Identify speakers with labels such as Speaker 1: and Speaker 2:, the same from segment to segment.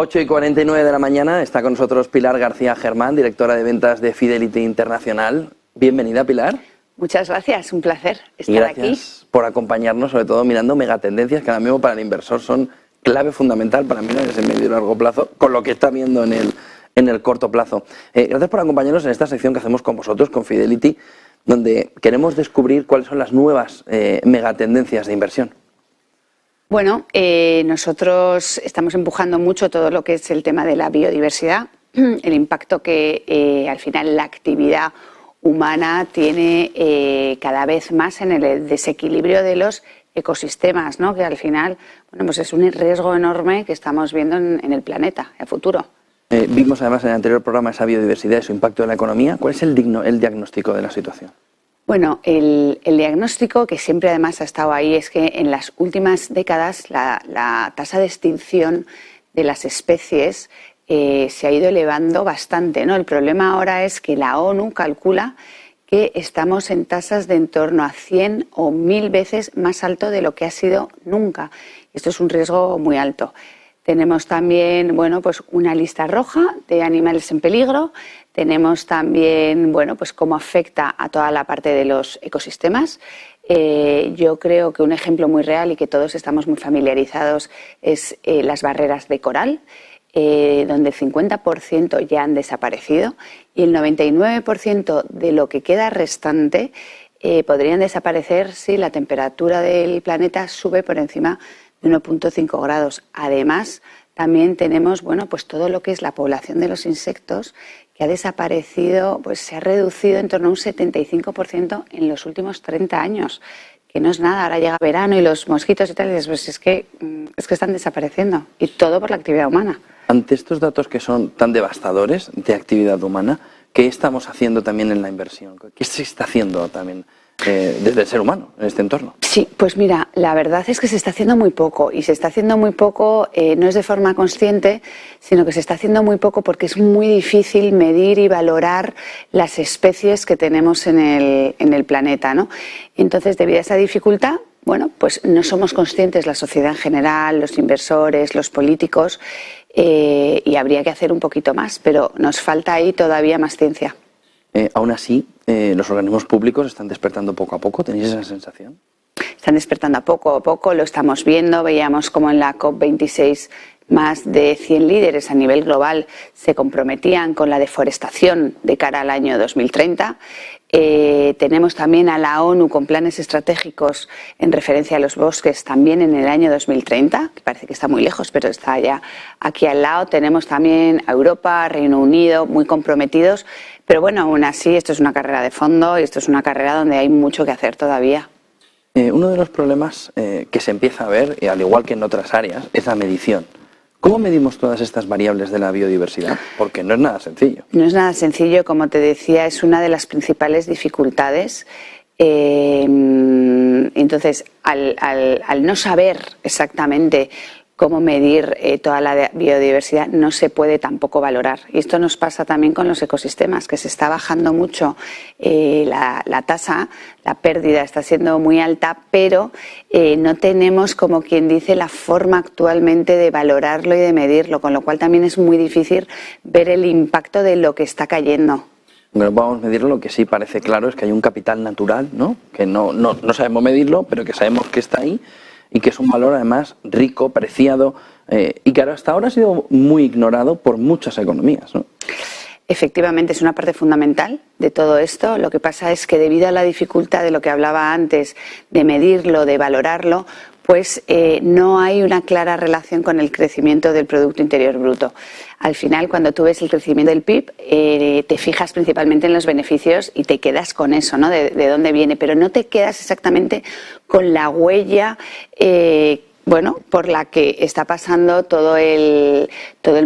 Speaker 1: 8:49 de la mañana está con nosotros Pilar García Germán, directora de ventas de Fidelity Internacional. Bienvenida, Pilar.
Speaker 2: Muchas gracias, un placer estar aquí.
Speaker 1: Gracias por acompañarnos, sobre todo mirando megatendencias que ahora mismo para el inversor son clave fundamental para mirar ese medio y largo plazo, con lo que está viendo en el corto plazo. Gracias por acompañarnos en esta sección que hacemos con vosotros, con Fidelity, donde queremos descubrir cuáles son las nuevas megatendencias de inversión.
Speaker 2: Bueno, nosotros estamos empujando mucho todo lo que es el tema de la biodiversidad, el impacto que al final la actividad humana tiene cada vez más en el desequilibrio de los ecosistemas, ¿no? Que al final pues es un riesgo enorme que estamos viendo en el planeta, en el futuro.
Speaker 1: Vimos además en el anterior programa esa biodiversidad y su impacto en la economía. ¿Cuál es el diagnóstico de la situación?
Speaker 2: Bueno, el diagnóstico que siempre además ha estado ahí es que en las últimas décadas la tasa de extinción de las especies se ha ido elevando bastante, ¿no? El problema ahora es que la ONU calcula que estamos en tasas de en torno a 100 o 1000 veces más alto de lo que ha sido nunca. Esto es un riesgo muy alto. Tenemos también, pues una lista roja de animales en peligro. Tenemos también, pues cómo afecta a toda la parte de los ecosistemas. Yo creo que un ejemplo muy real y que todos estamos muy familiarizados es las barreras de coral, donde el 50% ya han desaparecido y el 99% de lo que queda restante podrían desaparecer si la temperatura del planeta sube por encima de 1,5 grados. Además, también tenemos pues todo lo que es la población de los insectos, que ha desaparecido, se ha reducido en torno a un 75% en los últimos 30 años, que no es nada. Ahora llega verano y los mosquitos y tal, y dices, pues es que están desapareciendo, y todo por la actividad humana.
Speaker 1: Ante estos datos que son tan devastadores de actividad humana, ¿qué estamos haciendo también en la inversión? ¿Qué se está haciendo también desde el ser humano en este entorno?
Speaker 2: Sí, pues mira, la verdad es que se está haciendo muy poco, y se está haciendo muy poco no es de forma consciente, sino que se está haciendo muy poco porque es muy difícil medir y valorar las especies que tenemos en el planeta, ¿no? Entonces, debido a esa dificultad, pues no somos conscientes, la sociedad en general, los inversores, los políticos, y habría que hacer un poquito más, pero nos falta ahí todavía más ciencia.
Speaker 1: Aún así, los organismos públicos están despertando poco a poco. ¿Tenéis esa sensación?
Speaker 2: Están despertando poco a poco, lo estamos viendo. Veíamos como en la COP26 más de 100 líderes a nivel global se comprometían con la deforestación de cara al año 2030. Tenemos también a la ONU con planes estratégicos en referencia a los bosques también en el año 2030, que parece que está muy lejos, pero está ya aquí al lado. Tenemos también a Europa, Reino Unido, muy comprometidos. Pero aún así, esto es una carrera de fondo y esto es una carrera donde hay mucho que hacer todavía.
Speaker 1: Uno de los problemas que se empieza a ver, y al igual que en otras áreas, es la medición. ¿Cómo medimos todas estas variables de la biodiversidad? Porque no es nada sencillo.
Speaker 2: No es nada sencillo, como te decía, es una de las principales dificultades. Entonces, al no saber exactamente cómo medir toda la biodiversidad, no se puede tampoco valorar. Y esto nos pasa también con los ecosistemas, que se está bajando mucho la tasa, la pérdida está siendo muy alta, pero no tenemos, como quien dice, la forma actualmente de valorarlo y de medirlo, con lo cual también es muy difícil ver el impacto de lo que está cayendo.
Speaker 1: Bueno, vamos a medirlo. Lo que sí parece claro es que hay un capital natural, ¿no? Que no sabemos medirlo, pero que sabemos que está ahí, y que es un valor además rico, preciado, y que hasta ahora ha sido muy ignorado por muchas economías, ¿no?
Speaker 2: Efectivamente, es una parte fundamental de todo esto. Lo que pasa es que debido a la dificultad de lo que hablaba antes, de medirlo, de valorarlo, pues no hay una clara relación con el crecimiento del Producto Interior Bruto. Al final, cuando tú ves el crecimiento del PIB, te fijas principalmente en los beneficios y te quedas con eso, ¿no? De dónde viene, pero no te quedas exactamente con la huella por la que está pasando todo el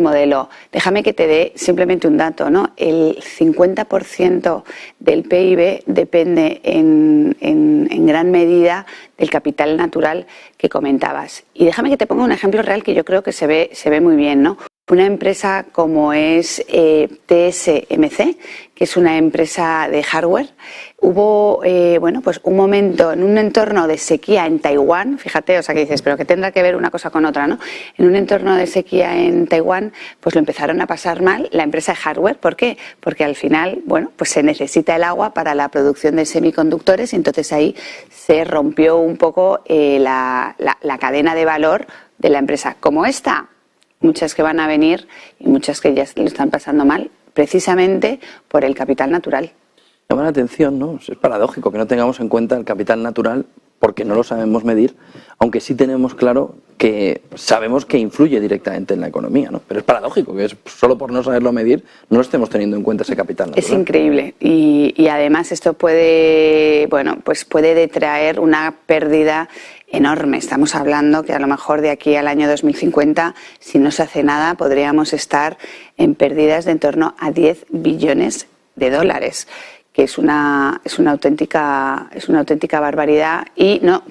Speaker 2: modelo. Déjame que te dé simplemente un dato, ¿no? El 50% del PIB depende en gran medida del capital natural que comentabas. Y déjame que te ponga un ejemplo real que yo creo que se ve muy bien, ¿no? Una empresa como es TSMC, que es una empresa de hardware, hubo pues un momento en un entorno de sequía en Taiwán, fíjate, o sea que dices, pero que tendrá que ver una cosa con otra, ¿no? En un entorno de sequía en Taiwán, pues lo empezaron a pasar mal la empresa de hardware. ¿Por qué? Porque al final, pues se necesita el agua para la producción de semiconductores y entonces ahí se rompió un poco la cadena de valor de la empresa. Como esta, muchas que van a venir y muchas que ya lo están pasando mal, precisamente por el capital natural.
Speaker 1: Llama la atención, ¿no? Es paradójico que no tengamos en cuenta el capital natural porque no lo sabemos medir, aunque sí tenemos claro que sabemos que influye directamente en la economía, ¿no? Pero es paradójico que solo por no saberlo medir no estemos teniendo en cuenta ese capital natural.
Speaker 2: Es increíble y además esto puede detraer una pérdida enorme. Estamos hablando que a lo mejor de aquí al año 2050, si no se hace nada, podríamos estar en pérdidas de en torno a 10 billones de dólares, que es una auténtica barbaridad y no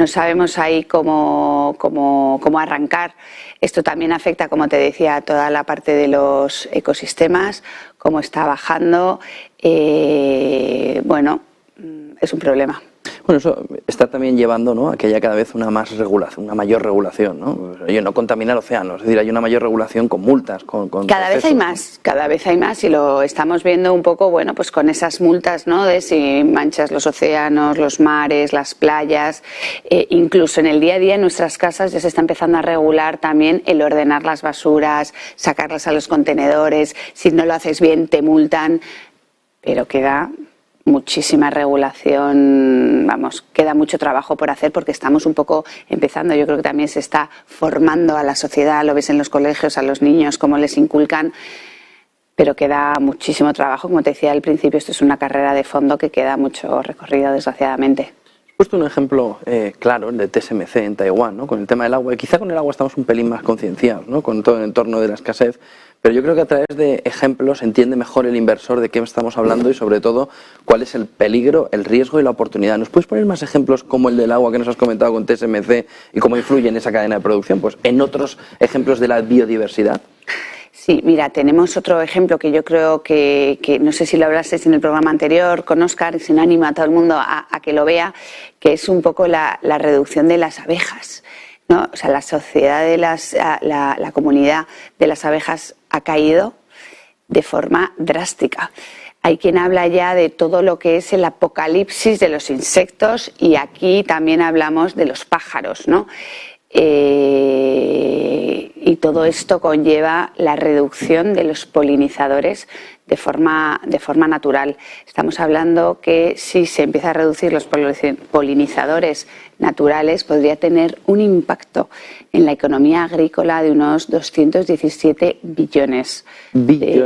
Speaker 2: sabemos ahí cómo arrancar. Esto también afecta, como te decía, a toda la parte de los ecosistemas, cómo está bajando. Es un problema.
Speaker 1: Bueno, eso está también llevando, ¿no?, a que haya cada vez una mayor regulación, ¿no? Oye, no contaminar océanos, es decir, hay una mayor regulación con multas, con
Speaker 2: cada vez hay más y lo estamos viendo un poco, pues con esas multas, ¿no?, de si manchas los océanos, los mares, las playas, incluso en el día a día en nuestras casas ya se está empezando a regular también el ordenar las basuras, sacarlas a los contenedores, si no lo haces bien te multan, pero queda muchísima regulación, queda mucho trabajo por hacer porque estamos un poco empezando. Yo creo que también se está formando a la sociedad, lo ves en los colegios, a los niños, cómo les inculcan, pero queda muchísimo trabajo. Como te decía al principio, esto es una carrera de fondo que queda mucho recorrido, desgraciadamente.
Speaker 1: He puesto un ejemplo claro, el de TSMC en Taiwán, ¿no?, con el tema del agua. Y quizá con el agua estamos un pelín más concienciados, ¿no?, con todo el entorno de la escasez. Pero yo creo que a través de ejemplos entiende mejor el inversor de qué estamos hablando y sobre todo cuál es el peligro, el riesgo y la oportunidad. ¿Nos puedes poner más ejemplos como el del agua que nos has comentado con TSMC y cómo influye en esa cadena de producción? Pues en otros ejemplos de la biodiversidad.
Speaker 2: Sí, mira, tenemos otro ejemplo que yo creo que no sé si lo hablasteis en el programa anterior con Óscar, y si no animo a todo el mundo a que lo vea, que es un poco la reducción de las abejas, ¿no? O sea, la sociedad de la comunidad de las abejas ha caído de forma drástica. Hay quien habla ya de todo lo que es el apocalipsis de los insectos y aquí también hablamos de los pájaros, ¿no? Y todo esto conlleva la reducción de los polinizadores de forma natural. Estamos hablando que si se empieza a reducir los polinizadores naturales podría tener un impacto en la economía agrícola de unos 217 billones de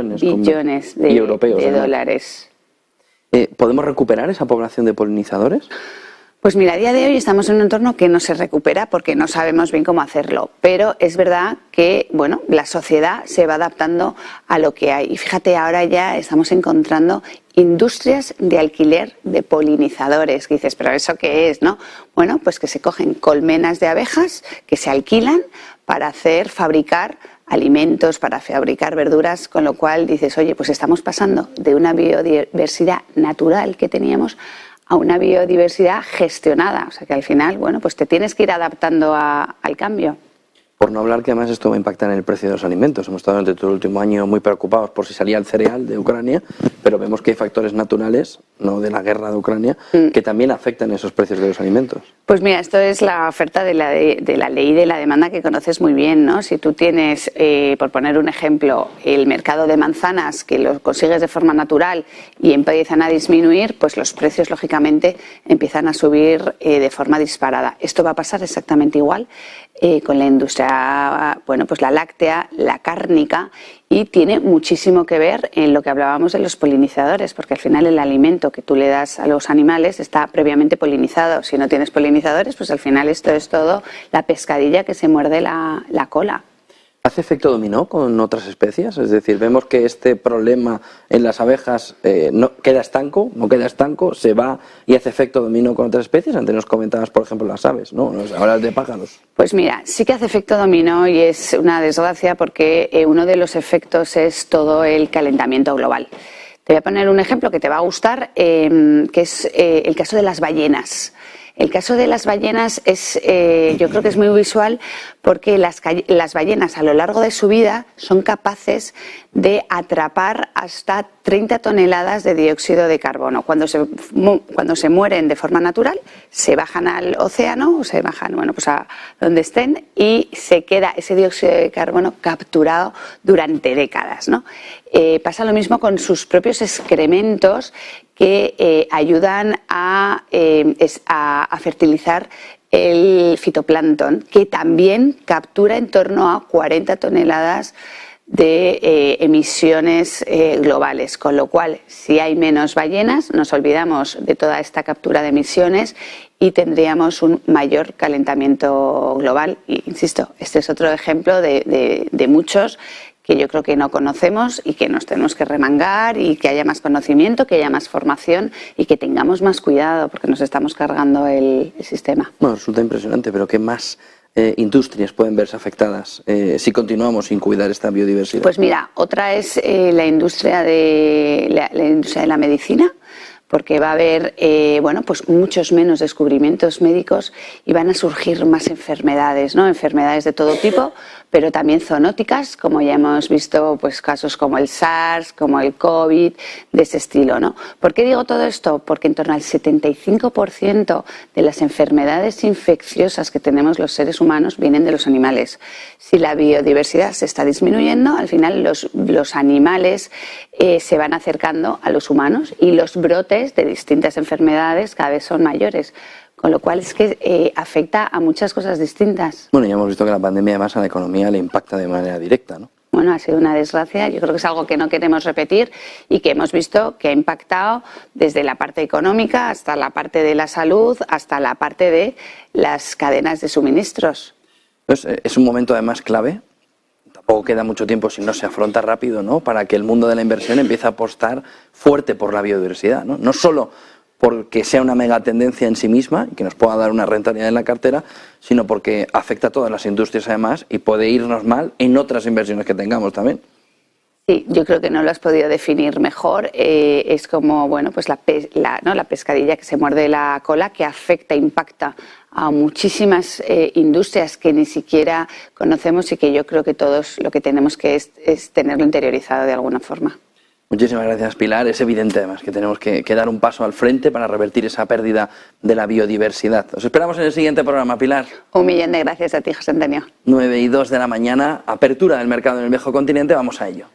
Speaker 2: dólares.
Speaker 1: ¿Podemos recuperar esa población de polinizadores?
Speaker 2: Pues mira, a día de hoy estamos en un entorno que no se recupera porque no sabemos bien cómo hacerlo, pero es verdad que la sociedad se va adaptando a lo que hay. Y fíjate, ahora ya estamos encontrando industrias de alquiler de polinizadores, que dices, ¿pero eso qué es, no? Bueno, pues que se cogen colmenas de abejas que se alquilan para fabricar alimentos, para fabricar verduras, con lo cual dices, oye, pues estamos pasando de una biodiversidad natural que teníamos a una biodiversidad gestionada, o sea que al final, pues te tienes que ir adaptando al cambio.
Speaker 1: Por no hablar que además esto va a impactar en el precio de los alimentos. Hemos estado durante todo el último año muy preocupados por si salía el cereal de Ucrania, pero vemos que hay factores naturales, no de la guerra de Ucrania, que también afectan esos precios de los alimentos. Pues
Speaker 2: mira, esto es la oferta de la ley de la demanda que conoces muy bien, ¿no? Si tú tienes, por poner un ejemplo, el mercado de manzanas que lo consigues de forma natural y empiezan a disminuir, pues los precios lógicamente empiezan a subir de forma disparada. Esto va a pasar exactamente igual con la industria, pues la láctea, la cárnica, y tiene muchísimo que ver en lo que hablábamos de los polinizadores, porque al final el alimento que tú le das a los animales está previamente polinizado. Si no tienes polinizadores, pues al final esto es todo la pescadilla que se muerde la cola.
Speaker 1: ¿Hace efecto dominó con otras especies? Es decir, vemos que este problema en las abejas no queda estanco, se va y hace efecto dominó con otras especies. Antes nos comentabas, por ejemplo, las aves, ¿no? Ahora de pájaros.
Speaker 2: Pues mira, sí que hace efecto dominó y es una desgracia porque uno de los efectos es todo el calentamiento global. Te voy a poner un ejemplo que te va a gustar, que es el caso de las ballenas. El caso de las ballenas yo creo que es muy visual porque las ballenas a lo largo de su vida son capaces de atrapar hasta 30 toneladas de dióxido de carbono. Cuando se mueren de forma natural, se bajan al océano, o se bajan pues a donde estén y se queda ese dióxido de carbono capturado durante décadas, ¿no? Pasa lo mismo con sus propios excrementos que ayudan a fertilizar el fitoplancton, que también captura en torno a 40 toneladas de emisiones globales, con lo cual si hay menos ballenas nos olvidamos de toda esta captura de emisiones y tendríamos un mayor calentamiento global. Y insisto, este es otro ejemplo de muchos que yo creo que no conocemos y que nos tenemos que remangar y que haya más conocimiento, que haya más formación y que tengamos más cuidado porque nos estamos cargando el sistema.
Speaker 1: Bueno, resulta impresionante, pero ¿qué más industrias pueden verse afectadas si continuamos sin cuidar esta biodiversidad?
Speaker 2: Pues mira, otra es la industria de la medicina, porque va a haber pues muchos menos descubrimientos médicos y van a surgir más enfermedades, ¿no? Enfermedades de todo tipo, pero también zoonóticas, como ya hemos visto, pues casos como el SARS, como el COVID, de ese estilo, ¿no? ¿Por qué digo todo esto? Porque en torno al 75% de las enfermedades infecciosas que tenemos los seres humanos vienen de los animales. Si la biodiversidad se está disminuyendo, al final los animales se van acercando a los humanos y los brotes de distintas enfermedades cada vez son mayores, con lo cual es que afecta a muchas cosas distintas.
Speaker 1: Bueno, ya hemos visto que la pandemia además a la economía le impacta de manera directa, ¿no?
Speaker 2: Bueno, ha sido una desgracia, yo creo que es algo que no queremos repetir y que hemos visto que ha impactado desde la parte económica hasta la parte de la salud, hasta la parte de las cadenas de suministros.
Speaker 1: Entonces, es un momento además clave. Tampoco queda mucho tiempo si no se afronta rápido, ¿no? Para que el mundo de la inversión empiece a apostar fuerte por la biodiversidad, ¿no? No solo porque sea una mega tendencia en sí misma y que nos pueda dar una rentabilidad en la cartera, sino porque afecta a todas las industrias además y puede irnos mal en otras inversiones que tengamos también.
Speaker 2: Sí, yo creo que no lo has podido definir mejor. Es como pues la pescadilla que se muerde la cola, que afecta, impacta a muchísimas industrias que ni siquiera conocemos y que yo creo que todos lo que tenemos que es tenerlo interiorizado de alguna forma.
Speaker 1: Muchísimas gracias, Pilar. Es evidente además que tenemos que dar un paso al frente para revertir esa pérdida de la biodiversidad. Os esperamos en el siguiente programa, Pilar.
Speaker 2: 1.000.000 de gracias a ti, José Antonio.
Speaker 1: 9:02 de la mañana, apertura del mercado en el viejo continente, vamos a ello.